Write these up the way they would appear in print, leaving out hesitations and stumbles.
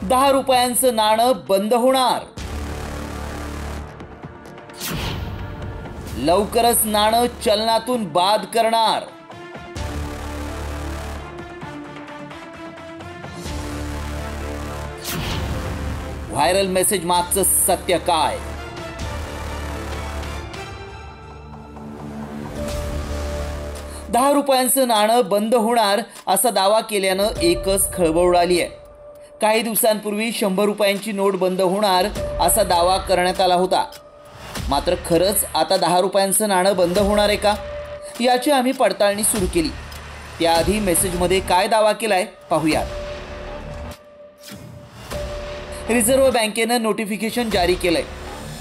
10 रुपयांचं नाणं बंद होणार. लवकरच नाणं चलनातून बाद करणार. व्हायरल मेसेज मागचं सत्य काय? दहा रुपयांचं नाणं बंद होणार असा दावा केल्यानं एकच खळबळ उडाली आहे. काही दिवसांपूर्वी 100 रुपयांची नोट बंद होणार असा दावा करण्यात आला होता. मात्र खरंच आता 10 रुपयांचं नाणं बंद होणार आहे का, याची आम्ही पडताळणी सुरू केली. त्याआधी मेसेजमध्ये काय दावा केलाय पाहूयात. रिझर्व्ह बँकेनं नोटिफिकेशन जारी केलंय.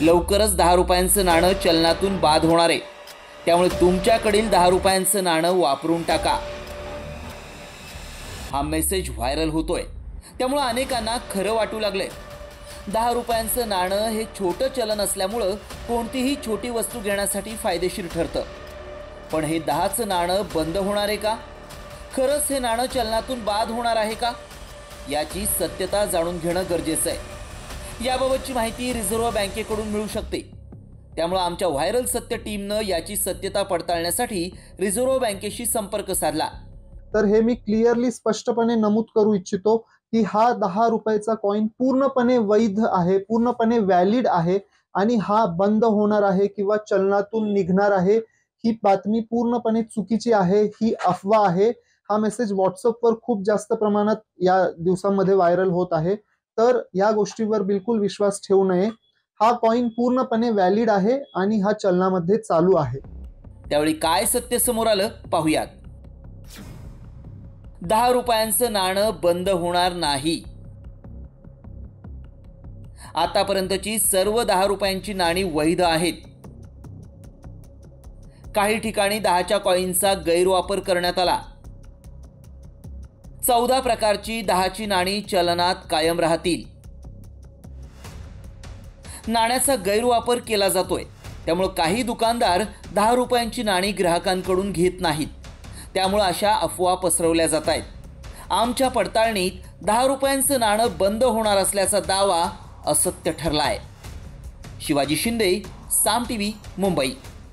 लवकरच 10 रुपयांचं नाणं चलनातून बाद होणार आहे. त्यामुळे तुमच्याकडील 10 रुपयांचं नाणं वापरून टाका. हा मेसेज व्हायरल होतोय, त्यामुळे अनेकांना खरं वाटू लागलंय. 10 रुपयांचं नाणं हे छोटं चलन असल्यामुळं कोणतीही छोटी वस्तू घेण्यासाठी फायदेशीर ठरतं. पण हे 10चं नाणं बंद होणार आहे का? खरंच हे नाणं चलनातून बाद होणार आहे का? याची सत्यता जाणून घेणं गरजेचं आहे. याबाबतची माहिती रिझर्व्ह बँकेकडून मिळू शकते. त्यामुळे आमच्या व्हायरल सत्य टीमनं याची सत्यता पडताळण्यासाठी रिझर्व्ह बँकेशी संपर्क साधला. तर हे मी क्लिअरली स्पष्टपणे नमूद करू इच्छितो की हा 10 रुपयाचा कॉइन पूर्णपणे वैध आहे, पूर्णपणे व्हॅलिड आहे आणि हा बंद होणार आहे किंवा चलनातून निघणार आहे ही बातमी पूर्णपणे चुकीची आहे, ही अफवा आहे. हा मेसेज व्हॉट्सअपवर खूप जास्त प्रमाणात या दिवसांमध्ये व्हायरल होत आहे. तर या गोष्टीवर बिलकुल विश्वास ठेवू नये. हा कॉइन पूर्णपणे व्हॅलिड आहे आणि हा चलनामध्ये चालू आहे. त्यावेळी काय सत्य समोर आलं पाहूयात. 10 रुपयांचं नाणं बंद होणार नाही. आतापर्यंतची सर्व 10 रुपयांची नाणी वैध आहेत. काही ठिकाणी 10च्या कॉइनचा गैरवापर करण्यात आला. 14 प्रकारची 10ची नाणी चलनात कायम राहतील. नाण्याचा गैरवापर केला जातोय, त्यामुळे काही दुकानदार 10 रुपयांची नाणी ग्राहकांकडून घेत नाहीत. त्यामुळे अशा अफवा पसरवल्या जात आहेत. आमच्या पडताळणीत 10 रुपयांचं नाणं बंद होणार असल्याचा दावा असत्य ठरला आहे. शिवाजी शिंदे, साम टीव्ही, मुंबई.